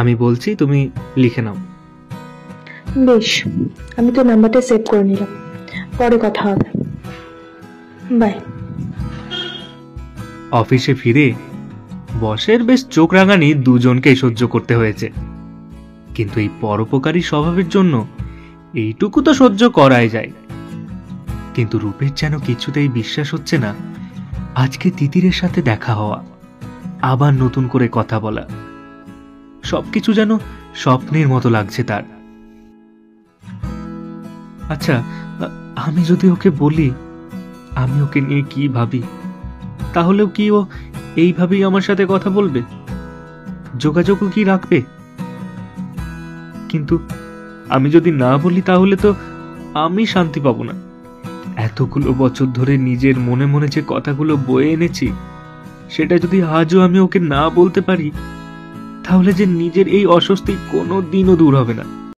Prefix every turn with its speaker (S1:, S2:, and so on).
S1: আমি বলছি, তুমি লিখে নাও।
S2: বেশ, আমি তো নাম্বারটা সেভ করে নিলাম, পরে কথা হবে, বাই।
S1: অফিসে ফিরে বসের বেশ চোখ রাঙানি দুজনকেই সহ্য করতে হয়েছে, কিন্তু এই পরোপকারী স্বভাবের জন্য এইটুকু তো সহ্য করাই যায়। কিন্তু রূপের যেন কিছুতেই বিশ্বাস হচ্ছে না আজকে তিতিরের সাথে দেখা হওয়া, আবার নতুন করে কথা বলা, সবকিছু যেন স্বপ্নের মতো লাগছে তার। আচ্ছা, আমি যদি ওকে বলি আমি ওকে নিয়ে কি ভাবি, তাহলেও কি ও এইভাবেই আমার সাথে কথা বলবে, যোগাযোগও কি রাখবে? কিন্তু আমি যদি না বলি তাহলে তো আমি শান্তি পাবো না। এতগুলো বছর ধরে নিজের মনে মনে যে কথাগুলো বয়ে এনেছি, সেটা যদি আজও আমি ওকে না বলতে পারি, তাহলে যে নিজের এই অস্বস্তি কোনো দিনও দূর হবে না।